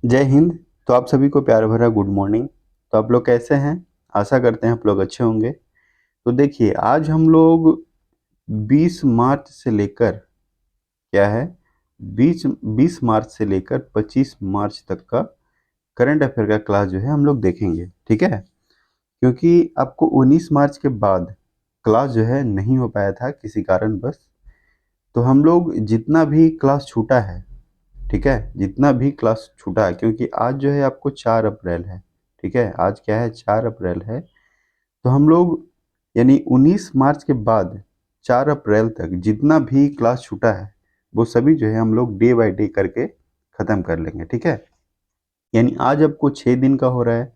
जय हिंद। तो आप सभी को प्यार भरा गुड मॉर्निंग। तो आप लोग कैसे हैं? आशा करते हैं आप लोग अच्छे होंगे। तो देखिए, आज हम लोग 20 मार्च से लेकर क्या है 20 मार्च से लेकर 25 मार्च तक का करंट अफेयर का क्लास जो है हम लोग देखेंगे, ठीक है। क्योंकि आपको 19 मार्च के बाद क्लास जो है नहीं हो पाया था किसी कारणवश। तो हम लोग जितना भी क्लास छूटा है, ठीक है, जितना भी क्लास छूटा है, क्योंकि आज जो है आपको 4 अप्रैल है, ठीक है, आज क्या है 4 अप्रैल है। तो हम लोग यानी 19 मार्च के बाद 4 अप्रैल तक जितना भी क्लास छूटा है वो सभी जो है हम लोग डे बाय डे करके ख़त्म कर लेंगे, ठीक है। यानी आज आपको 6 दिन का हो रहा है,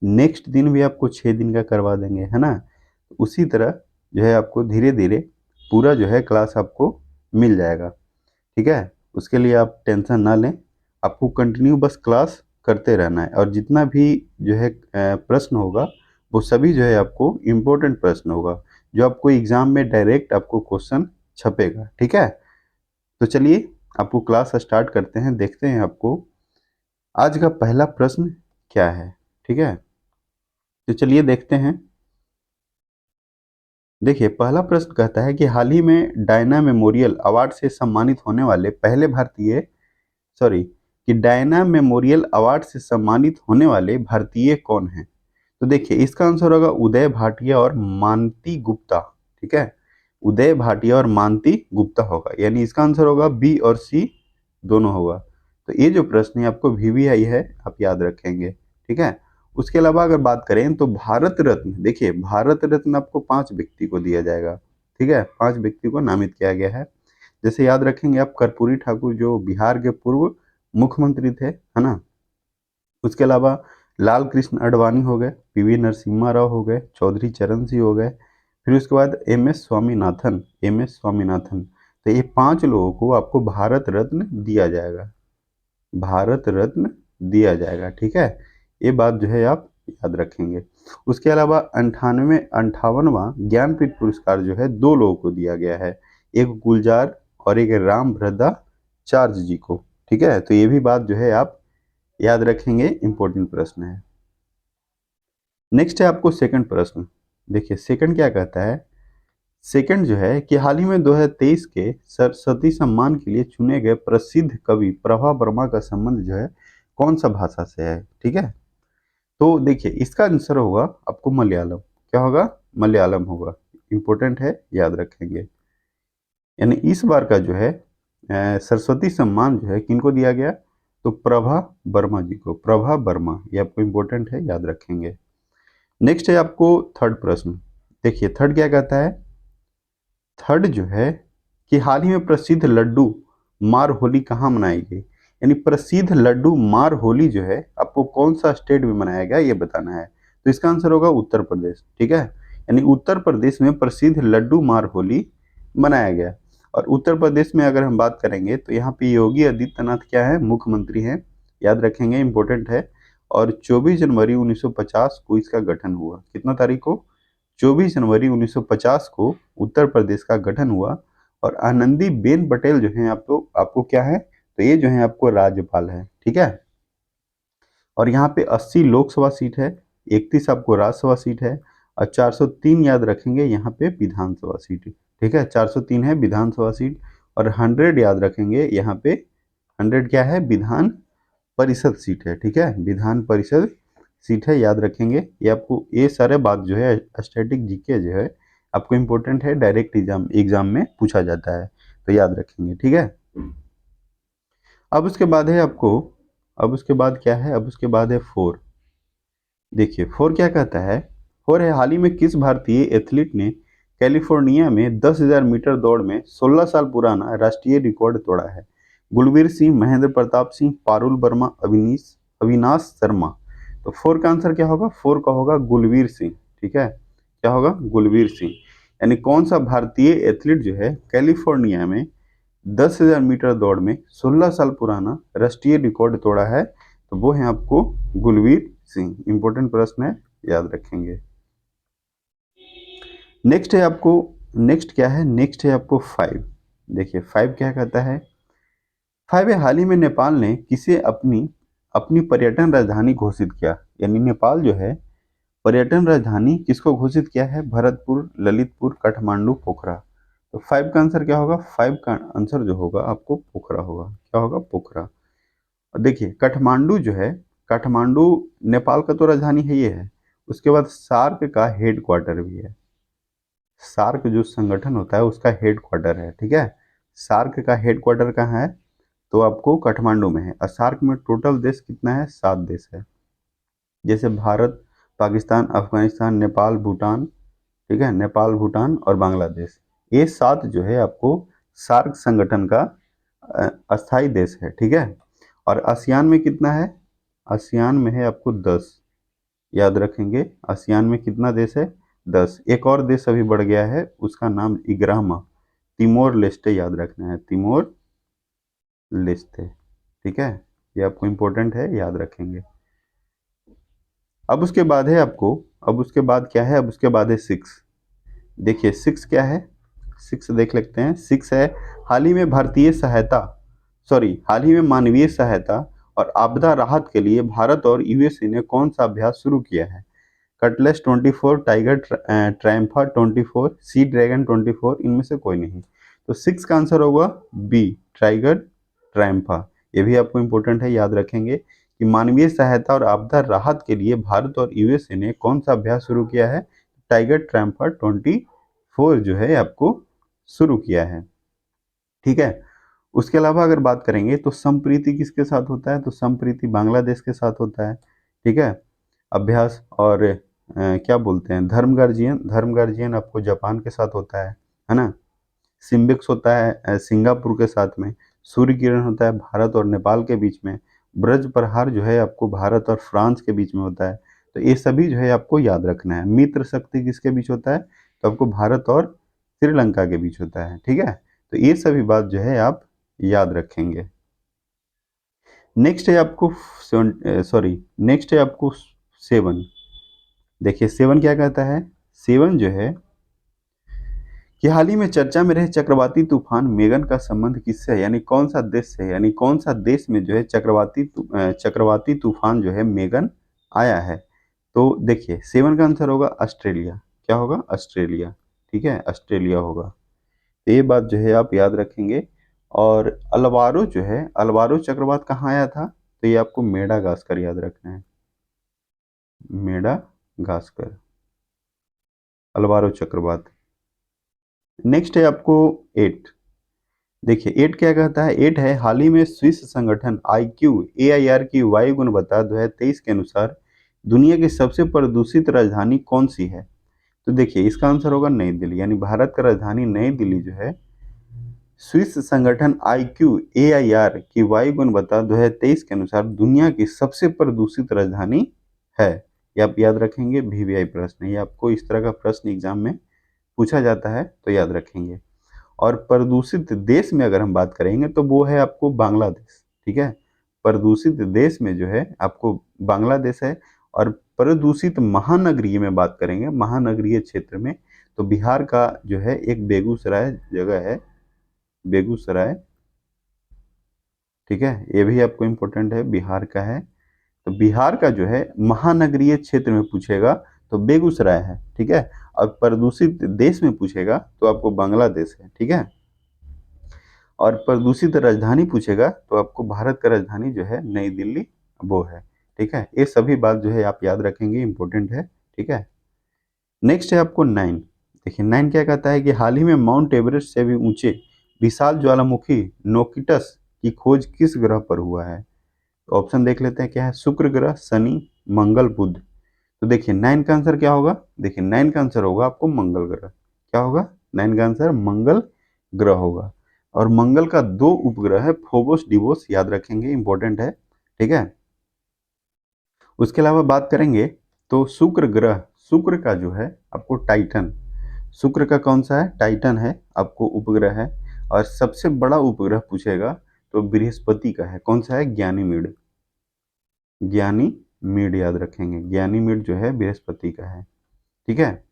नेक्स्ट दिन भी आपको 6 दिन का करवा देंगे, है ना। उसी तरह जो है आपको धीरे धीरे पूरा जो है क्लास आपको मिल जाएगा, ठीक है। उसके लिए आप टेंशन ना लें, आपको कंटिन्यू बस क्लास करते रहना है। और जितना भी जो है प्रश्न होगा वो सभी जो है आपको इम्पोर्टेंट प्रश्न होगा, जो आपको एग्जाम में डायरेक्ट आपको क्वेश्चन छपेगा, ठीक है। तो चलिए आपको क्लास स्टार्ट करते हैं, देखते हैं आपको आज का पहला प्रश्न क्या है, ठीक है। तो चलिए देखते हैं। देखिए, पहला प्रश्न कहता है कि हाल ही में डायना मेमोरियल अवार्ड से सम्मानित होने वाले पहले भारतीय, सॉरी, कि डायना मेमोरियल अवार्ड से सम्मानित होने वाले भारतीय कौन हैं। तो देखिए, इसका आंसर होगा उदय भाटिया और मानती गुप्ता, ठीक है। उदय भाटिया और मानती गुप्ता होगा, यानी इसका आंसर होगा बी और सी दोनों होगा। तो ये जो प्रश्न है आपको वीवीआई है, आप याद रखेंगे, ठीक है। उसके अलावा अगर बात करें तो भारत रत्न, देखिए भारत रत्न आपको 5 व्यक्ति को दिया जाएगा, ठीक है, 5 व्यक्ति को नामित किया गया है। जैसे याद रखेंगे आप, कर्पूरी ठाकुर जो बिहार के पूर्व मुख्यमंत्री थे, है ना। उसके अलावा लाल कृष्ण आडवाणी हो गए, पीवी नरसिम्हा राव हो गए, चौधरी चरण सिंह हो गए, फिर उसके बाद एम एस स्वामीनाथन। तो ये 5 लोगों को आपको भारत रत्न दिया जाएगा, भारत रत्न दिया जाएगा, ठीक है। ये बात जो है आप याद रखेंगे। उसके अलावा 58वां ज्ञानपीठ पुरस्कार जो है 2 लोगों को दिया गया है, एक गुलजार और एक राम भद्राचार्य जी को, ठीक है। तो ये भी बात जो है आप याद रखेंगे, इंपॉर्टेंट प्रश्न है। नेक्स्ट है आपको सेकंड प्रश्न। देखिए सेकंड क्या कहता है। सेकंड जो है कि हाल ही में 2023 के सरस्वती सम्मान के लिए चुने गए प्रसिद्ध कवि प्रभा वर्मा का संबंध जो है कौन सा भाषा से है, ठीक है। तो देखिए इसका आंसर होगा आपको मलयालम। क्या होगा? मलयालम होगा। इंपॉर्टेंट है, याद रखेंगे। यानी इस बार का जो है सरस्वती सम्मान जो है किनको दिया गया, तो प्रभा वर्मा जी को, प्रभा वर्मा, ये आपको इंपॉर्टेंट है, याद रखेंगे। नेक्स्ट है आपको थर्ड प्रश्न। देखिए थर्ड क्या कहता है। थर्ड जो है कि हाल ही में प्रसिद्ध लड्डू मार होली कहाँ मनाई गई। यानी प्रसिद्ध लड्डू मार होली जो है आपको कौन सा स्टेट में मनाया गया ये बताना है। तो इसका आंसर होगा उत्तर प्रदेश, ठीक है। यानी उत्तर प्रदेश में प्रसिद्ध लड्डू मार होली मनाया गया। और उत्तर प्रदेश में अगर हम बात करेंगे तो यहाँ पे योगी आदित्यनाथ क्या है, मुख्यमंत्री हैं, याद रखेंगे, इंपॉर्टेंट है। और 24 जनवरी 1950 को इसका गठन हुआ। कितना तारीख को? 24 जनवरी 1950 को उत्तर प्रदेश का गठन हुआ। और आनंदी बेन पटेल जो है आपको क्या है, तो ये जो है आपको राज्यपाल है, ठीक है। और यहाँ पे 80 लोकसभा सीट है, 31 आपको राज्यसभा सीट है, और 403 याद रखेंगे यहाँ पे विधानसभा सीट, ठीक है। 403 है विधानसभा सीट। और 100 याद रखेंगे यहाँ पे, 100 क्या है, विधान परिषद सीट है, ठीक है, विधान परिषद सीट है, याद रखेंगे। ये आपको ये सारे बात जो है स्टैटिक जीके जो है आपको इम्पोर्टेंट है, डायरेक्ट एग्जाम में पूछा जाता है, तो याद रखेंगे, ठीक है। अब उसके बाद है आपको, अब उसके बाद क्या है, अब उसके बाद है फोर। देखिए फोर क्या कहता है। फोर है हाल ही में किस भारतीय एथलीट ने कैलिफोर्निया में 10,000 मीटर दौड़ में 16 साल पुराना राष्ट्रीय रिकॉर्ड तोड़ा है। गुलवीर सिंह, महेंद्र प्रताप सिंह, पारुल वर्मा, अविनाश शर्मा। तो फोर का आंसर क्या होगा? फोर का होगा गुलवीर सिंह, ठीक है। क्या होगा? गुलवीर सिंह। यानी कौन सा भारतीय एथलीट जो है कैलिफोर्निया में 10,000 मीटर दौड़ में 16 साल पुराना राष्ट्रीय रिकॉर्ड तोड़ा है, तो वो है आपको गुलवीर सिंह। इंपॉर्टेंट प्रश्न है, याद रखेंगे। नेक्स्ट है आपको, नेक्स्ट क्या है, नेक्स्ट है आपको फाइव। देखिए फाइव क्या कहता है। फाइव है हाल ही में नेपाल ने किसे अपनी अपनी पर्यटन राजधानी घोषित किया, यानी नेपाल जो है पर्यटन राजधानी किसको घोषित किया है? भरतपुर, ललितपुर, काठमांडू, पोखरा। तो 5 का आंसर क्या होगा? 5 का आंसर जो होगा आपको पोखरा होगा। क्या होगा? पोखरा। और देखिए काठमांडू जो है, काठमांडू नेपाल का तो राजधानी है ये है, उसके बाद सार्क का हेड क्वार्टर भी है। सार्क जो संगठन होता है उसका हेड क्वार्टर है, ठीक है। सार्क का हेड क्वार्टर कहाँ है? तो आपको काठमांडू में है। और सार्क में टोटल देश कितना है? 7 देश है, जैसे भारत, पाकिस्तान, अफगानिस्तान, नेपाल, भूटान, ठीक है, नेपाल, भूटान और बांग्लादेश। ये 7 जो है आपको सार्क संगठन का अस्थाई देश है, ठीक है। और आसियान में कितना है? आसियान में है आपको 10, याद रखेंगे। आसियान में कितना देश है? 10। एक और देश अभी बढ़ गया है, उसका नाम इग्रामा, तिमोर लेस्टे, याद रखना है, तिमोर लेस्टे, ठीक है। ये आपको इंपॉर्टेंट है, याद रखेंगे। अब उसके बाद है आपको, अब उसके बाद क्या है? अब उसके बाद है 6। देखिए 6 क्या है? 6 देख लेते हैं। 6 है हाल ही में भारतीय सहायता, सॉरी हाल ही में मानवीय सहायता और आपदा राहत के लिए भारत और यूएसए ने कौन सा अभ्यास शुरू किया है? कटलेस 24, टाइगर ट्रायम्फा 24, सी ड्रैगन 24, इनमें से कोई नहीं। तो 6 का आंसर होगा बी, टाइगर ट्रायम्फा। ये भी आपको इंपॉर्टेंट है, याद रखेंगे कि मानवीय सहायता और आपदा राहत के लिए भारत और यूएसए ने कौन सा अभ्यास शुरू किया है? टाइगर ट्रायम्फा 24 जो है आपको शुरू किया है, ठीक है। उसके अलावा अगर बात करेंगे तो संप्रीति किसके साथ होता है? तो संप्रीति बांग्लादेश के साथ होता है, ठीक है, अभ्यास। और क्या बोलते हैं, धर्म गार्जियन, धर्म गार्जियन आपको जापान के साथ होता है ना। सिम्बिक्स होता है सिंगापुर के साथ में। सूर्य किरण होता है भारत और नेपाल के बीच में। ब्रज प्रहार जो है आपको भारत और फ्रांस के बीच में होता है। तो ये सभी जो है आपको याद रखना है। मित्र शक्ति किसके बीच होता है? तो आपको भारत और श्रीलंका के बीच होता है, ठीक है। तो ये सभी बात जो है आप याद रखेंगे। नेक्स्ट है आपको नेक्स्ट है आपको 7। देखिए 7 क्या कहता है? 7 जो है कि हाल ही में चर्चा में रहे चक्रवाती तूफान मेगन का संबंध किससे है, यानी कौन सा देश से है, यानी कौन सा देश में जो है चक्रवाती तूफान जो है मेगन आया है। तो देखिए 7 का आंसर होगा ऑस्ट्रेलिया। क्या होगा? ऑस्ट्रेलिया, ठीक है, ऑस्ट्रेलिया होगा। तो ये बात जो है आप याद रखेंगे। और अल्वारो जो है, अल्वारो चक्रवात कहाँ आया था? तो ये आपको मेडागास्कर याद रखना है, मेडागास्कर, अल्वारो चक्रवात। नेक्स्ट है आपको 8। देखिए 8 क्या कहता है? 8 है हाल ही में स्विस संगठन AIR की वायु गुणवत्ता 2023 के अनुसार दुनिया की सबसे प्रदूषित राजधानी कौन सी है? तो देखिए इसका आंसर होगा नई दिल्ली, यानी भारत का राजधानी नई दिल्ली जो है स्विस संगठन AIR की वायु गुणवत्ता 2023 के अनुसार दुनिया की सबसे प्रदूषित राजधानी है। ये आप याद रखेंगे, VVI प्रश्न है, ये आपको इस तरह का प्रश्न एग्जाम में पूछा जाता है, तो याद रखेंगे। और प्रदूषित देश में अगर हम बात करेंगे तो वो है आपको बांग्लादेश, ठीक है। प्रदूषित देश में जो है आपको बांग्लादेश है। और प्रदूषित महानगरीय में बात करेंगे, महानगरीय क्षेत्र में, तो बिहार का जो है एक बेगूसराय जगह है, बेगूसराय, ठीक है। ये भी आपको इम्पोर्टेंट है, बिहार का है। तो बिहार का जो है महानगरीय क्षेत्र में पूछेगा तो बेगूसराय है, ठीक है। और प्रदूषित देश में पूछेगा तो आपको बांग्लादेश है, ठीक है। और प्रदूषित राजधानी पूछेगा तो आपको भारत का राजधानी जो है नई दिल्ली वो है, ठीक है। ये सभी बात जो है आप याद रखेंगे, इंपॉर्टेंट है, ठीक है। नेक्स्ट है आपको 9। देखिए 9 क्या कहता है कि हाल ही में माउंट एवरेस्ट से भी ऊंचे विशाल ज्वालामुखी नोकिटस की खोज किस ग्रह पर हुआ है? तो ऑप्शन देख लेते हैं क्या है। शुक्र ग्रह, शनि, मंगल, बुध। तो देखिए 9 का आंसर क्या होगा? देखिए 9 का आंसर होगा आपको मंगल ग्रह। क्या होगा? 9 का आंसर मंगल ग्रह होगा। और मंगल का 2 उपग्रह है, फोबोस डिवोस, याद रखेंगे, इंपॉर्टेंट है, ठीक है। उसके अलावा बात करेंगे तो शुक्र ग्रह, शुक्र का जो है आपको टाइटन, शुक्र का कौन सा है? टाइटन है, आपको उपग्रह है। और सबसे बड़ा उपग्रह पूछेगा तो बृहस्पति का है, कौन सा है? ज्ञानीमीड, ज्ञानीमीड, याद रखेंगे, ज्ञानीमीड जो है बृहस्पति का है, ठीक है।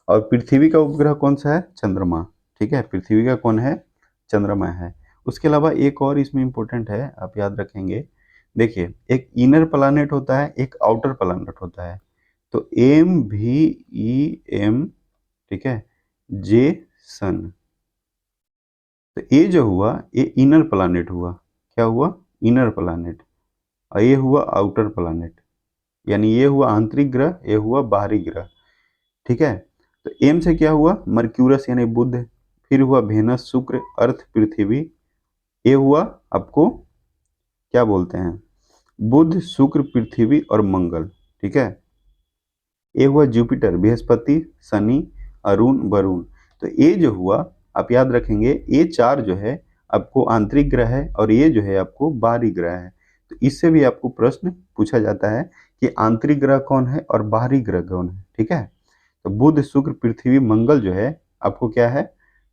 और पृथ्वी का उपग्रह कौन सा है? चंद्रमा, ठीक है, पृथ्वी का कौन है? चंद्रमा है। उसके अलावा एक और इसमें इंपॉर्टेंट है, आप याद रखेंगे। देखिए एक इनर प्लानेट होता है, एक आउटर प्लानेट होता है। तो MVEM, ठीक है, जे सन। तो ये जो हुआ ये इनर प्लानेट हुआ। क्या हुआ? Inner planet. और ये हुआ आउटर प्लानेट, यानी ये हुआ आंतरिक ग्रह, ये हुआ बाहरी ग्रह। ठीक है। तो एम से क्या हुआ? मर्क्यूरस यानी बुध, फिर हुआ वेनस, शुक्र, अर्थ, पृथ्वी। ये हुआ आपको क्या बोलते हैं? बुध, शुक्र, पृथ्वी और मंगल। ठीक है। ये हुआ जुपिटर, बृहस्पति, शनि, अरुण, वरुण। तो ये जो हुआ आप याद रखेंगे, ये चार जो है आपको आंतरिक ग्रह है और ये जो है आपको बाहरी ग्रह है। तो इससे भी आपको प्रश्न पूछा जाता है कि आंतरिक ग्रह कौन है और बाहरी ग्रह कौन है। ठीक है। तो बुध, शुक्र, पृथ्वी, मंगल जो है आपको क्या है?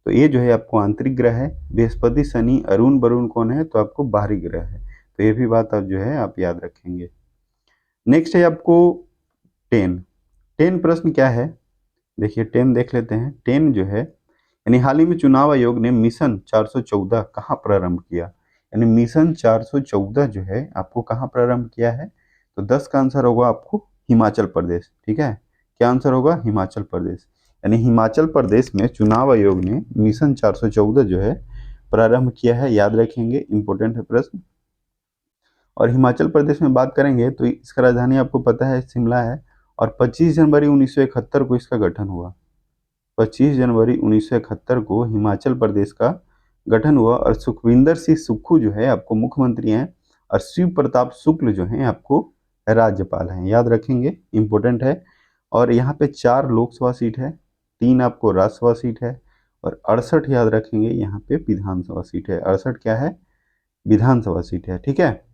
तो ये जो है आपको आंतरिक ग्रह है। बृहस्पति, शनि, अरुण, वरुण कौन है? तो आपको बाहरी ग्रह है। तो ये भी बात आप जो है आप याद रखेंगे। नेक्स्ट है आपको 10। 10 प्रश्न क्या है? देखिए 10 देख लेते हैं। 10 जो है यानी हाल ही में चुनाव आयोग ने मिशन 414 कहाँ प्रारंभ किया? यानी मिशन 414 जो है आपको कहाँ प्रारंभ किया है? तो 10 का आंसर होगा आपको हिमाचल प्रदेश। ठीक है। क्या आंसर होगा? हिमाचल प्रदेश। यानी हिमाचल प्रदेश में चुनाव आयोग ने मिशन 414 जो है प्रारंभ किया है। याद रखेंगे, इंपॉर्टेंट है प्रश्न। और हिमाचल प्रदेश में बात करेंगे तो इसका राजधानी आपको पता है शिमला है। और 25 जनवरी 1971 को इसका गठन हुआ। 25 जनवरी 1971 को हिमाचल प्रदेश का गठन हुआ और सुखविंदर सिंह सुक्खू जो है आपको मुख्यमंत्री हैं और शिव प्रताप शुक्ल जो हैं आपको राज्यपाल हैं। याद रखेंगे, इंपॉर्टेंट है। और यहाँ पे 4 लोकसभा सीट है, 3 आपको राज्यसभा सीट है और 68 याद रखेंगे यहाँ पे विधानसभा सीट है। 68 क्या है? विधानसभा सीट है। ठीक है।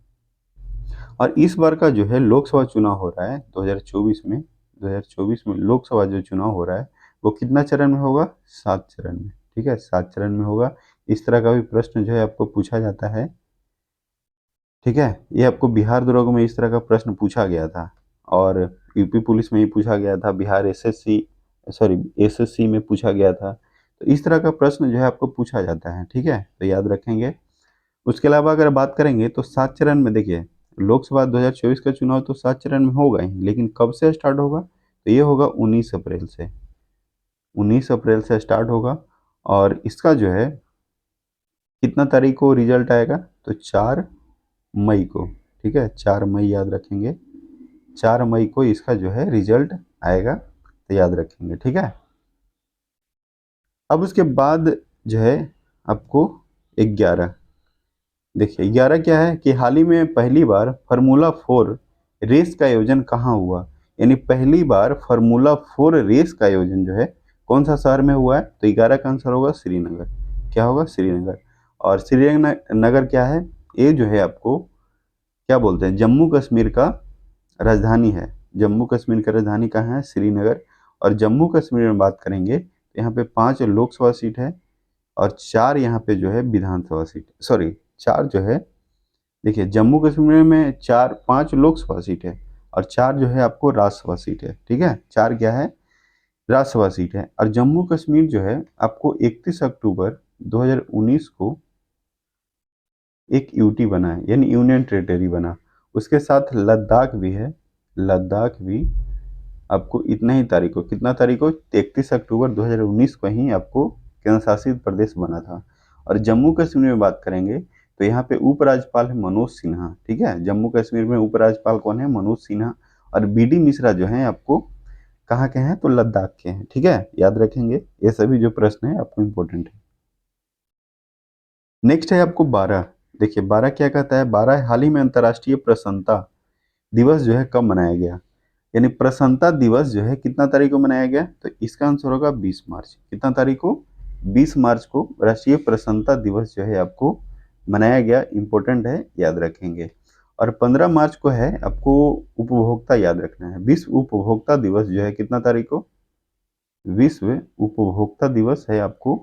और इस बार का जो है लोकसभा चुनाव हो रहा है 2024 में। 2024 में लोकसभा जो चुनाव हो रहा है वो कितना चरण में होगा? 7 चरण में। ठीक है, 7 चरण में होगा। इस तरह का भी प्रश्न जो है आपको पूछा जाता है। ठीक है। ये आपको बिहार दरोगा में इस तरह का प्रश्न पूछा गया था और यूपी पुलिस में ही पूछा गया था, बिहार एसएससी में पूछा गया था। तो इस तरह का प्रश्न जो है आपको पूछा जाता है। ठीक है, तो याद रखेंगे। उसके अलावा अगर बात करेंगे तो 7 चरण में देखिए लोकसभा 2024 का चुनाव तो 7 चरण में होगा ही, लेकिन कब से स्टार्ट होगा? तो ये होगा 19 अप्रैल से। 19 अप्रैल से स्टार्ट होगा और इसका जो है कितना तारीख को रिजल्ट आएगा? तो 4 मई को। ठीक है, 4 मई याद रखेंगे। 4 मई को इसका जो है रिजल्ट आएगा, तो याद रखेंगे। ठीक है। अब उसके बाद जो है आपको 11। देखिए 11 क्या है कि हाल ही में पहली बार फार्मूला 4 रेस का आयोजन कहाँ हुआ? यानी पहली बार फार्मूला 4 रेस का आयोजन जो है कौन सा शहर में हुआ है? तो 11 का आंसर होगा श्रीनगर। क्या होगा? श्रीनगर। और श्रीनगर क्या है? ये जो है आपको क्या बोलते हैं? जम्मू कश्मीर का राजधानी है। जम्मू कश्मीर का राजधानी कहाँ है? श्रीनगर। और जम्मू कश्मीर में बात करेंगे तो यहाँ पे 5 लोकसभा सीट है और 4 यहाँ पे जो है विधानसभा सीट, सॉरी 4 जो है, देखिए जम्मू कश्मीर में 5 लोकसभा सीट है और 4 जो है आपको राज्यसभा सीट है। ठीक है, 4 क्या है? राज्यसभा सीट है। और जम्मू कश्मीर जो है आपको 31 अक्टूबर 2019 को एक यूटी बना है, यानी यूनियन टेरिटरी बना। उसके साथ लद्दाख भी है। लद्दाख भी आपको इतना ही तारीख को, कितना तारीख को? 31 अक्टूबर 2019 को ही आपको केंद्र शासित प्रदेश बना था। और जम्मू कश्मीर में बात करेंगे तो यहाँ पे उपराज्यपाल है मनोज सिन्हा। ठीक है, जम्मू कश्मीर में उपराज्यपाल कौन है? मनोज सिन्हा। और बीडी मिश्रा जो है आपको कहाँ के हैं? तो लद्दाख के हैं। ठीक है, याद रखेंगे। ये सभी जो प्रश्न है आपको इम्पोर्टेंट है। नेक्स्ट है आपको 12। देखिए 12 क्या कहता है? 12 हाल ही में अंतर्राष्ट्रीय प्रसन्नता दिवस जो है कब मनाया गया? यानी प्रसन्नता दिवस जो है कितना तारीख को मनाया गया? तो इसका आंसर होगा 20 मार्च। कितना तारीख को? 20 मार्च को राष्ट्रीय प्रसन्नता दिवस जो है आपको मनाया गया। इंपॉर्टेंट है, याद रखेंगे। और 15 मार्च को है आपको उपभोक्ता याद रखना है। विश्व उपभोक्ता दिवस जो है कितना तारीख को? विश्व उपभोक्ता दिवस है आपको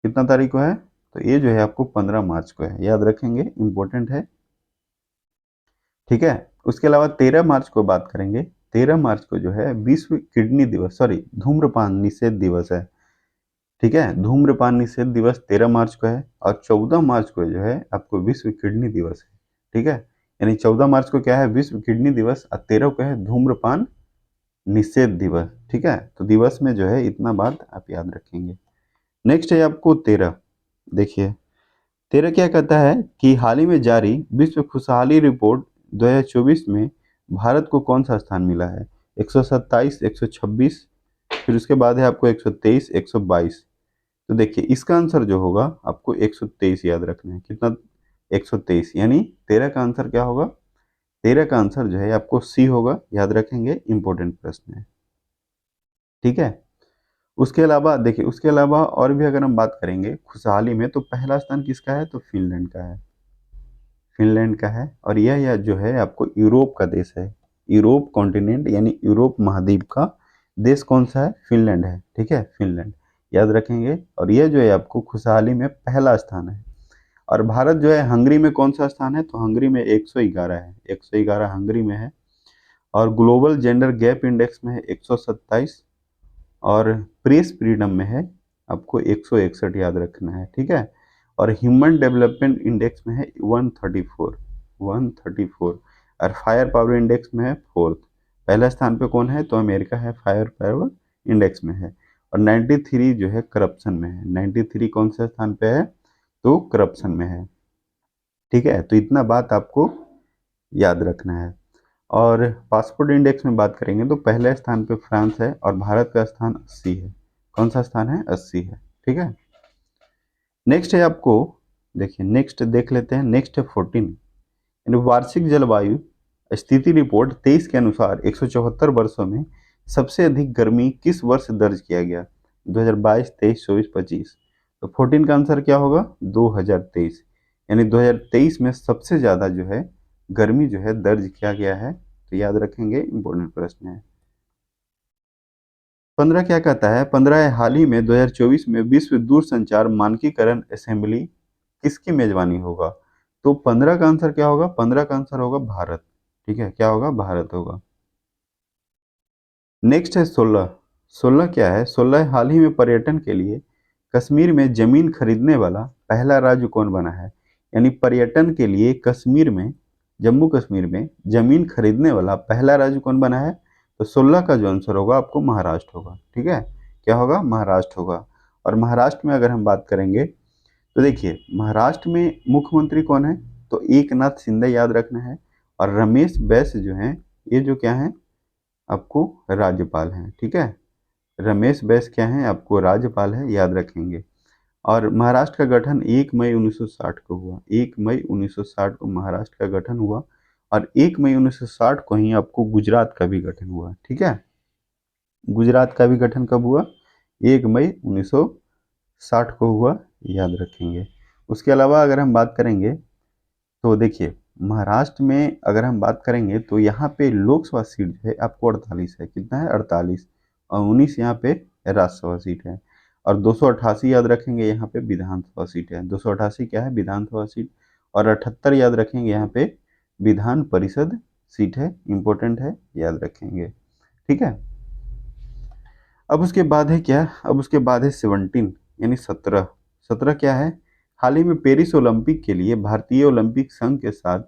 कितना तारीख को है? तो ये जो है आपको 15 मार्च को है। याद रखेंगे, इंपॉर्टेंट है। ठीक है। उसके अलावा 13 मार्च को बात करेंगे। 13 मार्च को जो है विश्व किडनी दिवस, सॉरी धूम्रपान निषेध दिवस है। ठीक है। धूम्रपान निषेध दिवस 13 मार्च को है और 14 मार्च को जो है आपको विश्व किडनी दिवस है। ठीक है, यानी 14 मार्च को क्या है, विश्व किडनी दिवस, और 13 को है धूम्रपान निषेध दिवस। ठीक है, तो दिवस में जो है इतना बात आप याद रखेंगे। नेक्स्ट है आपको 13। देखिए 13 क्या कहता है कि हाल ही में जारी विश्व खुशहाली रिपोर्ट 2024 में भारत को कौन सा स्थान मिला है? 127, 126, फिर उसके बाद है आपको 123, 122। तो देखिए इसका आंसर जो होगा आपको 123 याद रखना है। कितना? 123, यानी 13 का आंसर क्या होगा? 13 का आंसर जो है आपको सी होगा, याद रखेंगे, इंपॉर्टेंट प्रश्न है। ठीक है, उसके अलावा देखिए, उसके अलावा और भी अगर हम बात करेंगे खुशहाली में, तो पहला स्थान किसका है? तो फिनलैंड का है। फिनलैंड का है, और यह जो है आपको यूरोप का देश है। यूरोप कॉन्टिनेंट यानी यूरोप महाद्वीप का देश कौन सा है? फिनलैंड है। ठीक है, फिनलैंड याद रखेंगे। और यह जो है आपको खुशहाली में पहला स्थान है। और भारत जो है हंगरी में कौन सा स्थान है? तो हंगरी में 111 है, 111 हंगरी में है। और ग्लोबल जेंडर गैप इंडेक्स में है 127, और प्रेस फ्रीडम में है आपको 161, याद रखना है। ठीक है, और ह्यूमन डेवलपमेंट इंडेक्स में है 134, 134, और फायर पावर इंडेक्स में है 4th। पहला स्थान पे कौन है? तो अमेरिका है, फायर पावर इंडेक्स में है। और 93 जो है करप्शन में है। 93 कौन से स्थान पे है? तो करप्शन में है। ठीक है, तो इतना बात आपको याद रखना है। और पासपोर्ट इंडेक्स में बात करेंगे तो पहले स्थान पे फ्रांस है और भारत का स्थान 80 है। कौन सा स्थान है? 80 है। ठीक है, नेक्स्ट है आपको, देखिए नेक्स्ट देख लेते हैं। नेक्स्ट है 14, यानी वार्षिक जलवायु स्थिति रिपोर्ट 23 के अनुसार 174 वर्षों में सबसे अधिक गर्मी किस वर्ष दर्ज किया गया? 2022, 23, 24, 25। तो 14 का आंसर क्या होगा? 2023, यानी 2023 में सबसे ज़्यादा जो है गर्मी जो है दर्ज किया गया है। तो याद रखेंगे, इंपॉर्टेंट प्रश्न है। 15 क्या कहता है? 15 है हाल ही में 2024 में विश्व दूरसंचार मानकीकरण असेंबली किसकी मेजबानी होगा? तो 15 का आंसर क्या होगा? 15 का आंसर होगा भारत। ठीक है, क्या होगा? भारत होगा। नेक्स्ट है 16। 16 क्या है? 16 हाल ही में पर्यटन के लिए कश्मीर में जमीन खरीदने वाला पहला राज्य कौन बना है? यानी पर्यटन के लिए कश्मीर में, जम्मू कश्मीर में जमीन खरीदने वाला पहला राज्य कौन बना है? तो 16 का जो आंसर होगा आपको महाराष्ट्र होगा। ठीक है, क्या होगा? महाराष्ट्र होगा। और महाराष्ट्र में अगर हम बात करेंगे तो देखिए महाराष्ट्र में मुख्यमंत्री कौन है? तो एकनाथ शिंदे, याद रखना है। और रमेश बैस जो हैं, ये जो क्या है आपको राज्यपाल हैं। ठीक है, रमेश बैस क्या है? आपको राज्यपाल है, याद रखेंगे। और महाराष्ट्र का गठन 1 मई 1960 को हुआ। 1 मई 1960 को महाराष्ट्र का गठन हुआ। और 1 मई 1960 को ही आपको गुजरात का भी गठन हुआ। ठीक है, गुजरात का भी गठन कब हुआ? 1 मई 1960 को हुआ, याद रखेंगे। उसके अलावा अगर हम बात करेंगे तो देखिए महाराष्ट्र में अगर हम बात करेंगे तो यहाँ पे लोकसभा सीट जो है आपको 48 है। कितना है? 48, और 19 यहाँ पे राज्यसभा सीट है। और 288 याद रखेंगे, यहाँ पे विधानसभा सीट है। 288 क्या है? विधानसभा सीट। और 78 याद रखेंगे, यहाँ पे विधान परिषद सीट है। इंपॉर्टेंट है, याद रखेंगे। ठीक है, अब उसके बाद है क्या? अब उसके बाद है 17, यानी 17। 17 क्या है? हाल ही में पेरिस ओलंपिक के लिए भारतीय ओलंपिक संघ के साथ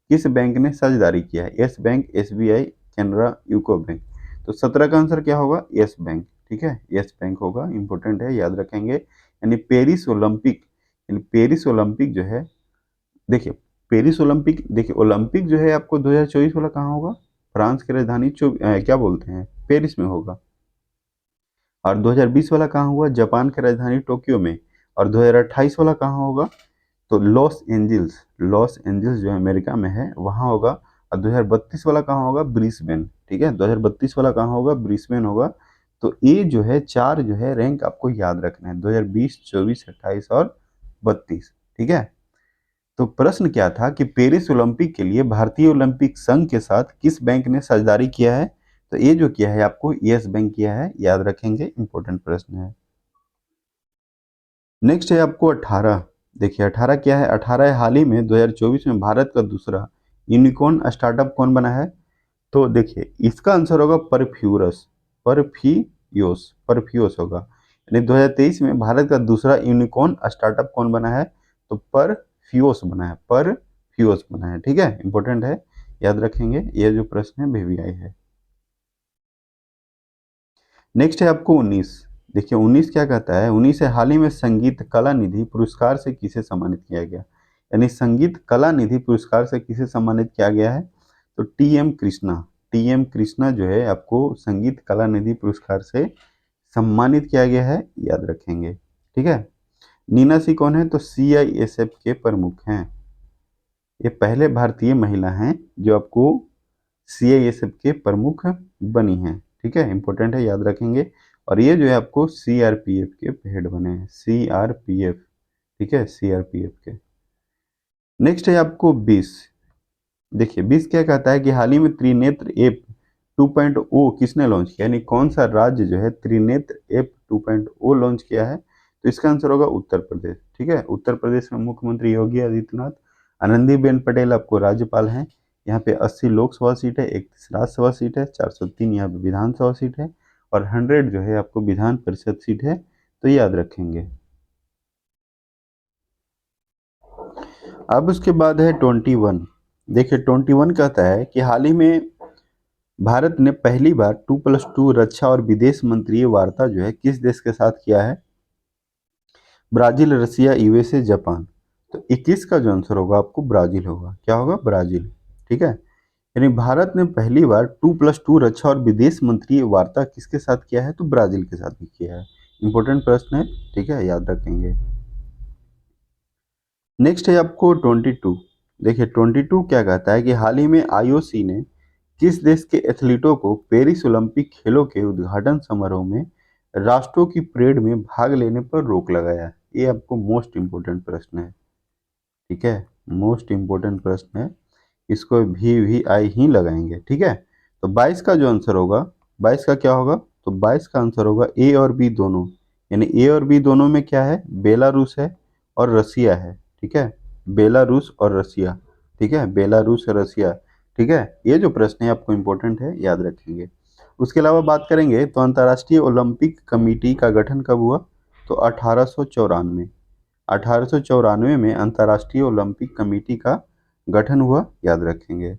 किस बैंक ने साझेदारी किया है? Yes bank, SBI, Canara, UCO bank. तो 17 का आंसर क्या होगा? Yes bank. ठीक है, यस बैंक होगा, इंपॉर्टेंट है, याद रखेंगे। यानी पेरिस ओलंपिक, यानी पेरिस ओलंपिक जो है, देखिए पेरिस ओलंपिक, देखिए ओलंपिक जो है आपको 2024 वाला कहाँ होगा? फ्रांस की राजधानी क्या बोलते हैं, पेरिस में होगा। और 2020 वाला कहाँ हुआ? जापान की राजधानी टोक्यो में। और 2028 वाला कहाँ होगा? तो लॉस एंजल्स, लॉस एंजल्स जो अमेरिका में है वहाँ होगा। और 2032 वाला कहाँ होगा? ब्रिस्बेन। ठीक है, 2032 वाला कहाँ होगा? ब्रिस्बेन होगा। तो ये जो है चार जो है रैंक आपको याद रखना है, 2020, 24, 28 और 32। ठीक है, तो प्रश्न क्या था कि पेरिस ओलंपिक के लिए भारतीय ओलंपिक संघ के साथ किस बैंक ने साझेदारी किया है? तो ये जो किया है आपको यस बैंक किया है, याद रखेंगे, इंपॉर्टेंट प्रश्न है। नेक्स्ट है आपको 18। देखिए 18 क्या है? 18 हाल ही में 2024 में भारत का दूसरा यूनिकॉर्न स्टार्टअप कौन बना है? तो देखिए इसका आंसर होगा परफ्यूरस, परफियोस, परफ्यूस होगा। यानी 2023 में भारत का दूसरा यूनिकॉर्न स्टार्टअप कौन बना है? तो परफ्यूज बना है, परफ्यूज बना है। ठीक है, इंपॉर्टेंट है, याद रखेंगे। ये जो प्रश्न है वीवीआई है। नेक्स्ट है आपको 19। देखिए 19 क्या कहता है, 19 है हाल ही में संगीत कला निधि पुरस्कार से किसे सम्मानित किया गया? यानी संगीत कला निधि पुरस्कार से किसे सम्मानित किया गया है? तो टीएम कृष्णा, टीएम कृष्णा जो है आपको संगीत कला निधि पुरस्कार से सम्मानित किया गया है, याद रखेंगे। ठीक है। नीना सिंह कौन है? तो सीआईएसएफ के प्रमुख हैं। ये पहले भारतीय महिला हैं जो आपको सीआईएसएफ के प्रमुख बनी हैं। ठीक है, इंपॉर्टेंट है, याद रखेंगे। और ये जो है आपको सीआरपीएफ के हेड बने हैं, सीआरपीएफ। ठीक है, सीआरपीएफ के। नेक्स्ट है आपको 20। देखिए 20 क्या कहता है कि हाल ही में त्रिनेत्र ऐप 2.0 किसने लॉन्च किया? यानी कौन सा राज्य जो है त्रिनेत्र ऐप 2.0 लॉन्च किया है? तो इसका आंसर होगा उत्तर प्रदेश। ठीक है, उत्तर प्रदेश में मुख्यमंत्री योगी आदित्यनाथ, आनंदीबेन पटेल आपको राज्यपाल हैं। यहाँ पे 80 लोकसभा सीट है, 31 राज्यसभा सीट है, 403 यहाँ पे विधानसभा सीट है, और 100 जो है आपको विधान परिषद सीट है। तो याद रखेंगे। अब उसके बाद है 21। देखिए 21 कहता है कि हाल ही में भारत ने पहली बार 2+2 रक्षा और विदेश मंत्रीय वार्ता जो है किस देश के साथ किया है? ब्राजील, रसिया, यूएसए, जापान। तो 21 का जो आंसर होगा आपको ब्राजील होगा। क्या होगा? ब्राजील। ठीक है, यानी भारत ने पहली बार 2+2 रक्षा और विदेश मंत्रीय वार्ता किसके साथ किया है? तो ब्राजील के साथ भी किया है। इंपॉर्टेंट प्रश्न है। ठीक है, याद रखेंगे। नेक्स्ट है आपको 22। देखिए 22 क्या कहता है कि हाल ही में आईओसी ने किस देश के एथलीटों को पेरिस ओलंपिक खेलों के उद्घाटन समारोह में राष्ट्रों की परेड में भाग लेने पर रोक लगाया? ये आपको मोस्ट इम्पोर्टेंट प्रश्न है। ठीक है, मोस्ट इम्पोर्टेंट प्रश्न है, इसको भी आई ही लगाएंगे। ठीक है, तो 22 का जो आंसर होगा, 22 का क्या होगा? तो 22 का आंसर होगा ए और बी दोनों। यानी ए और बी दोनों में क्या है? बेलारूस है और रसिया है। ठीक है, बेलारूस और रसिया। ठीक है, बेलारूस और रसिया। ठीक है, ये जो प्रश्न है आपको इंपॉर्टेंट है, याद रखेंगे। उसके अलावा बात करेंगे तो अंतर्राष्ट्रीय ओलंपिक कमेटी का गठन कब हुआ? तो 1894। 1894 में अंतर्राष्ट्रीय ओलंपिक कमेटी का गठन हुआ, याद रखेंगे।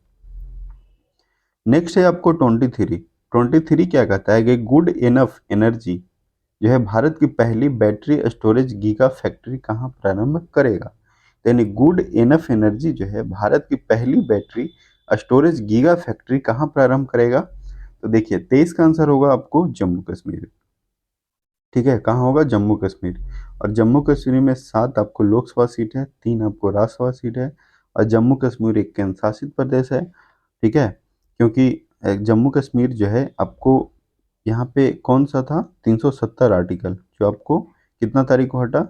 नेक्स्ट है आपको 23। 23 क्या कहता है कि गुड इनफ एनर्जी जो है भारत की पहली बैटरी स्टोरेज गीगा फैक्ट्री कहाँ प्रारंभ करेगा? यानी गुड इनफ एनर्जी जो है भारत की पहली बैटरी स्टोरेज गीगा फैक्ट्री कहाँ प्रारंभ करेगा? तो देखिए 23 का आंसर होगा आपको जम्मू कश्मीर। ठीक है, कहाँ होगा? जम्मू कश्मीर। और जम्मू कश्मीर में 7 आपको लोकसभा सीट है, 3 आपको राज्यसभा सीट है, और जम्मू कश्मीर एक केंद्र शासित प्रदेश है। ठीक है, क्योंकि जम्मू कश्मीर जो है आपको यहाँ पे कौन सा था? 370 आर्टिकल जो आपको कितना तारीख को हटा?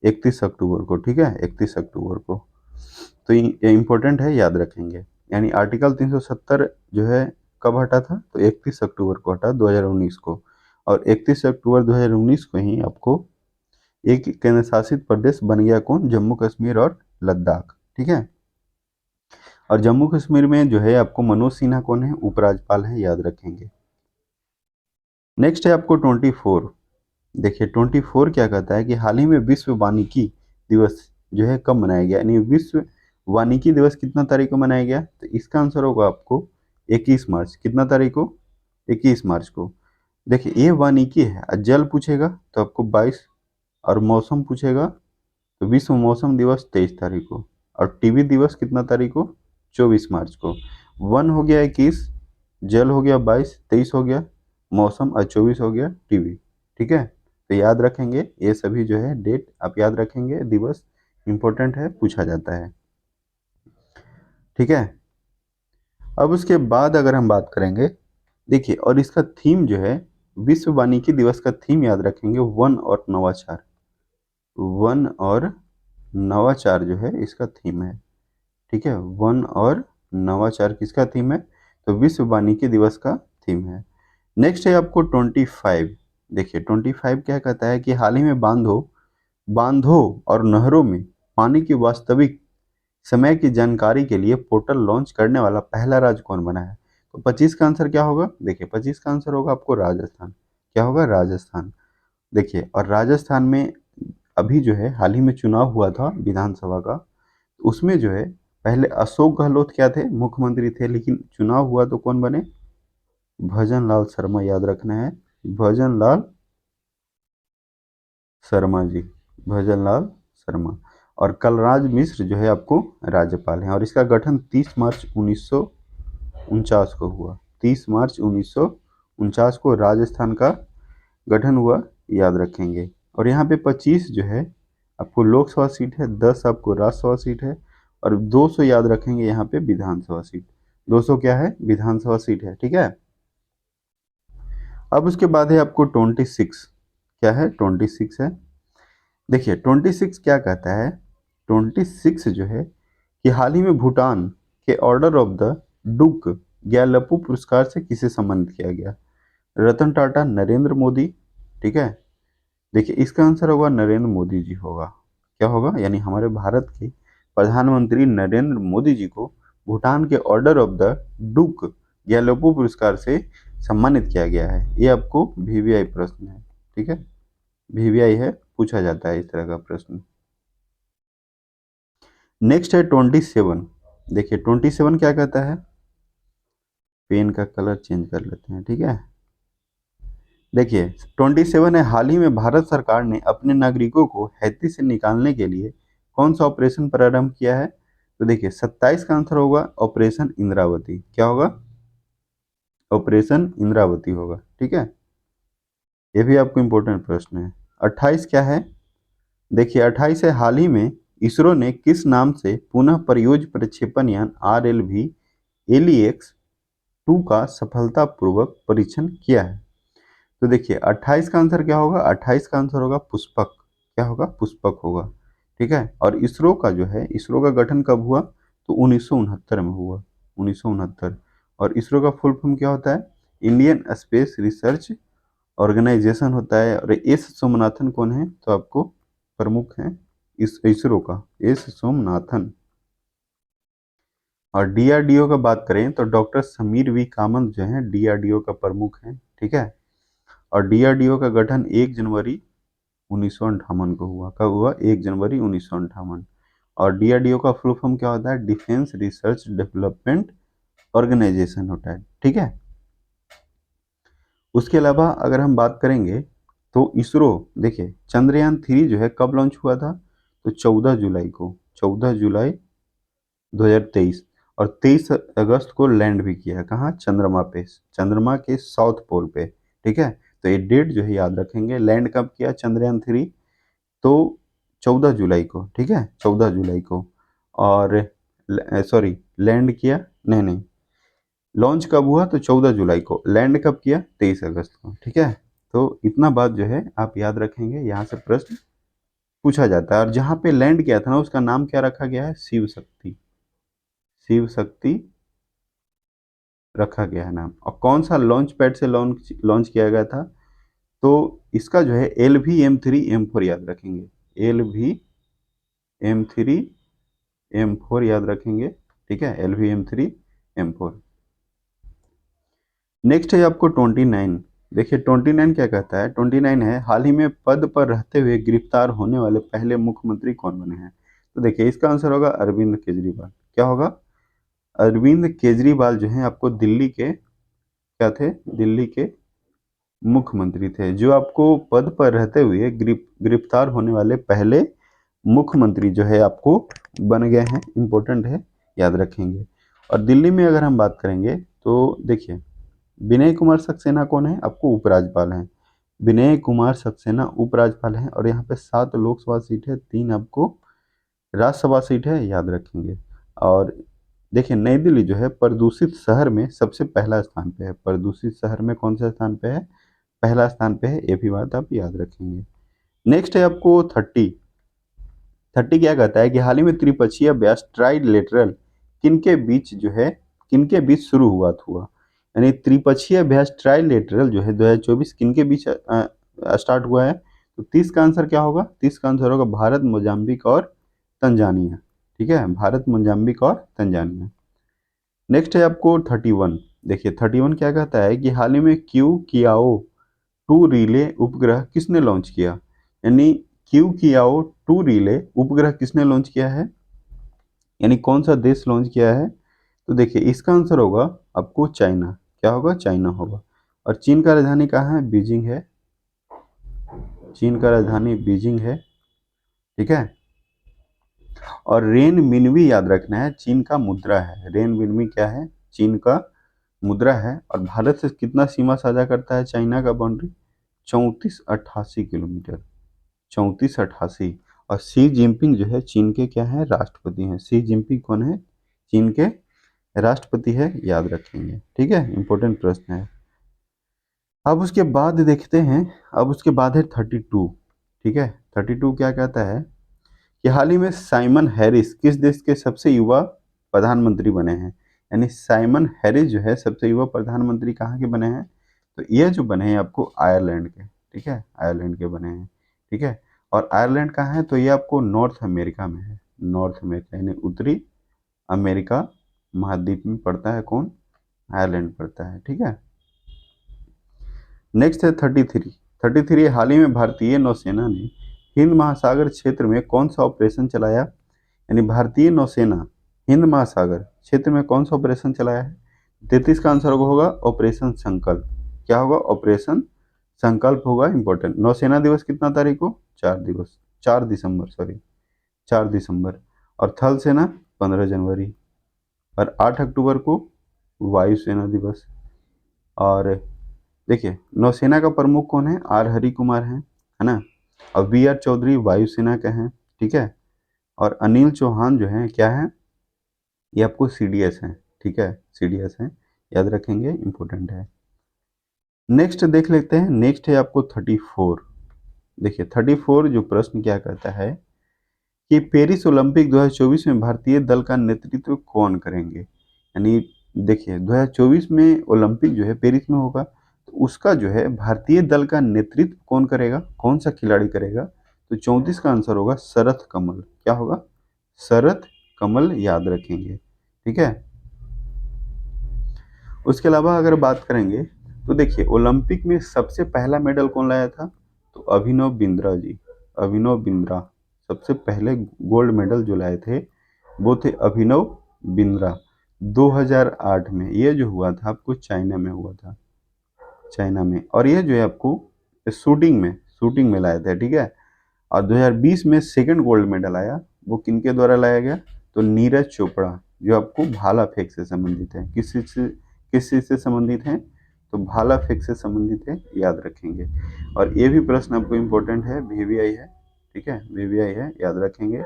31 अक्टूबर को। ठीक है, 31 अक्टूबर को। तो ये इंपॉर्टेंट है, याद रखेंगे। यानी आर्टिकल 370 जो है कब हटा था? तो 31 अक्टूबर को हटा, 2019 को। और 31 अक्टूबर 2019 को ही आपको एक केंद्र शासित प्रदेश बन गया कौन? जम्मू कश्मीर और लद्दाख। ठीक है, और जम्मू कश्मीर में जो है आपको मनोज सिन्हा कौन है? उपराज्यपाल है, याद रखेंगे। नेक्स्ट है आपको 24। देखिए 24 क्या कहता है कि हाल ही में विश्व वानिकी दिवस जो है कब मनाया गया? यानी विश्व वानिकी दिवस कितना तारीख को मनाया गया? तो इसका आंसर होगा आपको 21 मार्च। कितना तारीख को? 21 मार्च को। देखिए ये वानिकी है, जल पूछेगा तो आपको 22, और मौसम पूछेगा तो विश्व मौसम दिवस 23 तारीख को, और टीबी दिवस कितना तारीख को? 24 मार्च को। वन हो गया 21, जल हो गया 22, 23 हो गया मौसम, और 24 हो गया टीबी। ठीक है, तो याद रखेंगे ये सभी जो है डेट आप याद रखेंगे, दिवस इंपॉर्टेंट है, पूछा जाता है। ठीक है, अब उसके बाद अगर हम बात करेंगे, देखिए और इसका थीम जो है विश्व वानिकी दिवस का थीम याद रखेंगे, वन और नवाचार। वन और नवाचार जो है इसका थीम है। ठीक है, वन और नवाचार किसका थीम है? तो विश्व वानिकी दिवस का थीम है। नेक्स्ट है आपको 25। देखिए 25 क्या कहता है कि हाल ही में बांधों और नहरों में पानी की वास्तविक समय की जानकारी के लिए पोर्टल लॉन्च करने वाला पहला राज्य कौन बना है? तो 25 का आंसर क्या होगा? देखिए 25 का आंसर होगा आपको राजस्थान। क्या होगा? राजस्थान। देखिए, और राजस्थान में अभी जो है हाल ही में चुनाव हुआ था विधानसभा का, उसमें जो है पहले अशोक गहलोत क्या थे, मुख्यमंत्री थे, लेकिन चुनाव हुआ तो कौन बने, भजन लाल शर्मा, याद रखना है, भजन लाल शर्मा जी, भजन लाल शर्मा। और कलराज मिश्र जो है आपको राज्यपाल हैं, और इसका गठन 30 मार्च 1949 को हुआ। 30 मार्च 1949 को राजस्थान का गठन हुआ, याद रखेंगे। और यहाँ पे 25 जो है आपको लोकसभा सीट है, 10 आपको राज्यसभा सीट है, और 200 याद रखेंगे यहाँ पे विधानसभा सीट। 200 क्या है, विधानसभा सीट है, ठीक है। अब उसके बाद है आपको 26, क्या है, 26 है। देखिए 26 क्या कहता है, 26 जो है कि हाल ही में भूटान के ऑर्डर ऑफ द डुक ग्यालपू पुरस्कार से किसे सम्मानित किया गया, रतन टाटा, नरेंद्र मोदी, ठीक है। देखिए इसका आंसर होगा नरेंद्र मोदी जी होगा, क्या होगा, यानी हमारे भारत के प्रधानमंत्री नरेंद्र मोदी जी को भूटान के ऑर्डर ऑफ द डुक ग्यालपू पुरस्कार से सम्मानित किया गया है। ये आपको वीवीआई प्रश्न है, ठीक है, वीवीआई है, पूछा जाता है इस तरह का प्रश्न। नेक्स्ट है 27। देखिए 27 क्या कहता है, पेन का कलर चेंज कर लेते हैं, ठीक है। देखिए 27 है, हाल ही में भारत सरकार ने अपने नागरिकों को हैती से निकालने के लिए कौन सा ऑपरेशन प्रारंभ किया है। तो देखिए 27 का आंसर होगा ऑपरेशन इंद्रावती, क्या होगा, ऑपरेशन इंद्रावती होगा, ठीक है। ये भी आपको इंपॉर्टेंट प्रश्न है। 28 क्या है, देखिए 28 है, हाल ही में इसरो ने किस नाम से पुनः परियोज प्रक्षेपण यान RLV एलिएक्स 2 का सफलतापूर्वक परीक्षण किया है। तो देखिए 28 का आंसर क्या होगा, 28 का आंसर होगा पुष्पक, क्या होगा, पुष्पक होगा, ठीक है। और इसरो का जो है, इसरो का गठन कब हुआ, तो 1969 में हुआ, 1969। और इसरो का फुल फॉर्म क्या होता है, इंडियन स्पेस रिसर्च ऑर्गेनाइजेशन होता है। और एस सोमनाथन कौन है, तो आपको प्रमुख हैं इस इसरो का, एस सोमनाथन। और डीआरडीओ का बात करें तो डॉक्टर समीर वी कामत जो है डीआरडीओ का प्रमुख है, ठीक है। और डीआरडीओ का गठन 1 जनवरी 1958 को हुआ, कब हुआ, 1 जनवरी 1958। और डीआरडीओ का फुल फॉर्म क्या होता है, डिफेंस रिसर्च डेवलपमेंट ऑर्गेनाइजेशन होता है, ठीक है। उसके अलावा अगर हम बात करेंगे तो इसरो, देखिए चंद्रयान 3 जो है कब लॉन्च हुआ था, तो 14 जुलाई को, 14 जुलाई 2023। और 23 अगस्त को लैंड भी किया है, कहाँ, चंद्रमा पे, चंद्रमा के साउथ पोल पे, ठीक है। तो ये डेट जो है याद रखेंगे, लैंड कब किया चंद्रयान 3, तो 14 जुलाई को, ठीक है, 14 जुलाई को। और सॉरी, लैंड किया, नहीं नहीं, लॉन्च कब हुआ, तो 14 जुलाई को, लैंड कब किया, 23 अगस्त को, ठीक है। तो इतना बात जो है आप याद रखेंगे, यहाँ से प्रश्न पूछा जाता है। और जहाँ पे लैंड किया था ना, उसका नाम क्या रखा गया है, शिव शक्ति, शिव शक्ति रखा गया है नाम। और कौन सा लॉन्च पैड से लॉन्च लॉन्च किया गया था, तो इसका जो है LVM3M4 याद रखेंगे, LVM3M4 याद रखेंगे, ठीक है, LVM3M4। नेक्स्ट है आपको 29। देखिए 29 क्या कहता है, 29 है, हाल ही में पद पर रहते हुए गिरफ्तार होने वाले पहले मुख्यमंत्री कौन बने हैं। तो देखिए इसका आंसर होगा अरविंद केजरीवाल, क्या होगा, अरविंद केजरीवाल जो है आपको दिल्ली के क्या थे, दिल्ली के मुख्यमंत्री थे, जो आपको पद पर रहते हुए गिरफ्तार होने वाले पहले मुख्यमंत्री जो है आपको बन गए हैं, इंपॉर्टेंट है, याद रखेंगे। और दिल्ली में अगर हम बात करेंगे तो देखिए विनय कुमार सक्सेना कौन है, आपको उपराज्यपाल हैं, विनय कुमार सक्सेना उपराज्यपाल हैं। और यहाँ पे 7 लोकसभा सीट है, 3 आपको राज्यसभा सीट है, याद रखेंगे। और देखिए नई दिल्ली जो है प्रदूषित शहर में सबसे पहला स्थान पे है, प्रदूषित शहर में कौन सा स्थान पे है, पहला स्थान पे है, ये भी बात आप याद रखेंगे। नेक्स्ट है आपको 30। 30 क्या कहता है कि हाल ही में त्रिपक्षीय अभ्यास ट्राइलेटरल किनके बीच जो है, किनके बीच शुरू हुआ, यानी त्रिपक्षीय अभ्यास ट्राइलेटरल जो है 2024 किनके बीच स्टार्ट हुआ है। तो 30 का आंसर क्या होगा, 30 का आंसर होगा भारत, मोजाम्बिक और तंजानिया, ठीक है, भारत, मोजाम्बिक और तंजानिया। नेक्स्ट है आपको 31। देखिए 31 क्या कहता है कि हाल ही में क्यू कियाओ टू रिले उपग्रह किसने लॉन्च किया? यानी QQIAO-2 रिले उपग्रह किसने लॉन्च किया है, यानी कौन सा देश लॉन्च किया है? तो देखिए इसका आंसर होगा आपको चाइना। क्या होगा? चाइना होगा। और चीन का राजधानी कहाँ है? बीजिंग है। चीन का राजधानी बीजिंग है, ठीक है। और रेन मिनवी याद रखना है, चीन का मुद्रा है। रेन मिनवी क्या है? चीन का मुद्रा है। और भारत से कितना सीमा साझा करता है चाइना का बाउंड्री? 3488 किलोमीटर। 3488। और शी जिनपिंग जो है चीन के क्या है? राष्ट्रपति हैं। शी जिनपिंग कौन है? चीन के राष्ट्रपति है, याद रखेंगे, ठीक है। इंपॉर्टेंट प्रश्न है। अब उसके बाद देखते हैं, अब उसके बाद है 32, ठीक है। 32 क्या कहता है कि हाल ही में साइमन हैरिस किस देश के सबसे युवा प्रधानमंत्री बने हैं? यानी साइमन हैरिस जो है सबसे युवा प्रधानमंत्री कहाँ के बने हैं? तो ये जो बने हैं आपको आयरलैंड के, ठीक है, आयरलैंड के बने हैं, ठीक है। और आयरलैंड कहाँ है? तो ये आपको नॉर्थ अमेरिका में है। नॉर्थ अमेरिका यानी उत्तरी अमेरिका महाद्वीप में पड़ता है। कौन? आयरलैंड पड़ता है, ठीक है। नेक्स्ट है 33। 33, हाल ही में भारतीय नौसेना ने हिंद महासागर क्षेत्र में कौन सा ऑपरेशन चलाया? यानी भारतीय नौसेना हिंद महासागर क्षेत्र में कौन सा ऑपरेशन चलाया है? 33 का आंसर होगा ऑपरेशन संकल्प। क्या होगा? ऑपरेशन संकल्प होगा। इंपॉर्टेंट। नौसेना दिवस कितना तारीख को? 4 दिसंबर, सॉरी 4 दिसंबर। और थल सेना 15 जनवरी। और 8 अक्टूबर को वायुसेना दिवस। और देखिए नौसेना का प्रमुख कौन है? आर हरि कुमार है ना। और VR चौधरी वायुसेना के हैं, ठीक है। और अनिल चौहान जो है क्या है? ये आपको CDS हैं, ठीक है, CDS हैं, याद रखेंगे, इंपॉर्टेंट है। नेक्स्ट देख लेते हैं। नेक्स्ट है आपको 34। देखिए 34 जो प्रश्न क्या कहता है कि पेरिस ओलंपिक 2024 में भारतीय दल का नेतृत्व कौन करेंगे? यानी देखिए 2024 में ओलंपिक जो है पेरिस में होगा, तो उसका जो है भारतीय दल का नेतृत्व कौन करेगा? कौन सा खिलाड़ी करेगा? तो 34 का आंसर होगा शरथ कमल। क्या होगा? शरथ कमल, याद रखेंगे, ठीक है। उसके अलावा अगर बात करेंगे तो देखिए ओलंपिक में सबसे पहला मेडल कौन लाया था? तो अभिनव बिंद्रा जी। अभिनव बिंद्रा सबसे पहले गोल्ड मेडल जो लाए थे वो थे अभिनव बिंद्रा। 2008 में ये जो हुआ था आपको चाइना में हुआ था, चाइना में। और ये जो है आपको शूटिंग में लाए थे, ठीक है। और 2020 में सेकंड गोल्ड मेडल आया, वो किनके द्वारा लाया गया? तो नीरज चोपड़ा, जो आपको भाला फेंक से संबंधित है। किस चीज से संबंधित है? तो भाला फेंक से संबंधित है, याद रखेंगे। और ये भी प्रश्न आपको इम्पोर्टेंट है, VVI है, ठीक है, VVI है, याद रखेंगे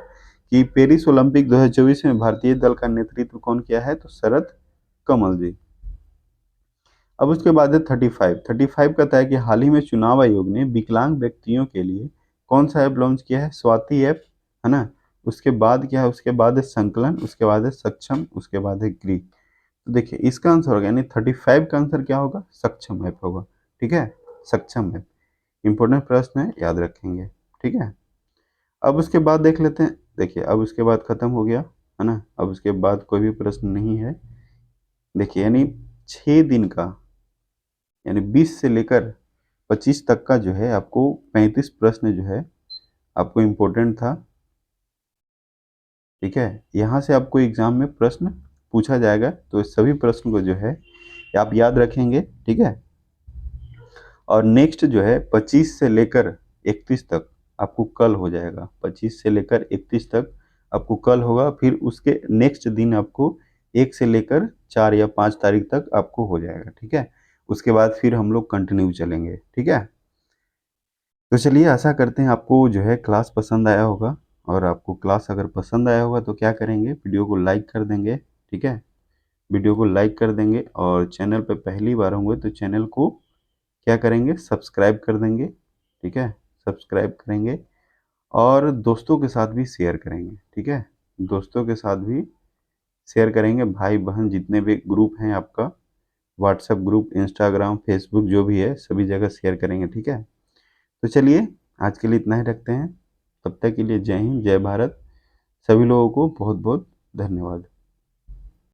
कि पेरिस ओलंपिक 2024 में भारतीय दल का नेतृत्व कौन किया है? तो शरद कमल जी। अब उसके बाद है 35 कहता है कि हाल ही में चुनाव आयोग ने विकलांग व्यक्तियों के लिए कौन सा ऐप लॉन्च किया है? स्वाति ऐप, है ना। उसके बाद क्या है? उसके बाद है संकलन, उसके बाद है सक्षम, उसके बाद है ग्री। तो देखिए इसका आंसर होगा, यानी 35 का आंसर क्या होगा? सक्षम ऐप होगा, ठीक है, सक्षम ऐप। इंपॉर्टेंट प्रश्न है, याद रखेंगे, ठीक है। अब उसके बाद देख लेते हैं। देखिए अब उसके बाद खत्म हो गया, है ना। अब उसके बाद कोई भी प्रश्न नहीं है। देखिए यानी 6 दिन का, यानी 20 से लेकर 25 तक का जो है आपको 35 प्रश्न जो है आपको इम्पोर्टेंट था, ठीक है। यहाँ से आपको एग्जाम में प्रश्न पूछा जाएगा, तो इस सभी प्रश्न को जो है आप याद रखेंगे, ठीक है। और नेक्स्ट जो है 25 से लेकर 31 तक आपको कल हो जाएगा। 25 से लेकर 31 तक आपको कल होगा। फिर उसके नेक्स्ट दिन आपको 1 से लेकर 4 या 5 तारीख तक आपको हो जाएगा, ठीक है। उसके बाद फिर हम लोग कंटिन्यू चलेंगे, ठीक है। तो चलिए आशा करते हैं आपको जो है क्लास पसंद आया होगा। और आपको क्लास अगर पसंद आया होगा तो क्या करेंगे? वीडियो को लाइक कर देंगे, ठीक है। वीडियो को लाइक कर देंगे। और चैनल पे पहली बार होंगे तो चैनल को क्या करेंगे? सब्सक्राइब कर देंगे, ठीक है, सब्सक्राइब करेंगे। और दोस्तों के साथ भी शेयर करेंगे, ठीक है, दोस्तों के साथ भी शेयर करेंगे। भाई बहन जितने भी ग्रुप हैं आपका, व्हाट्सएप ग्रुप, इंस्टाग्राम, फेसबुक जो भी है सभी जगह शेयर करेंगे, ठीक है। तो चलिए आज के लिए इतना ही रखते हैं। तब तक के लिए जय हिंद, जय भारत। सभी लोगों को बहुत बहुत धन्यवाद।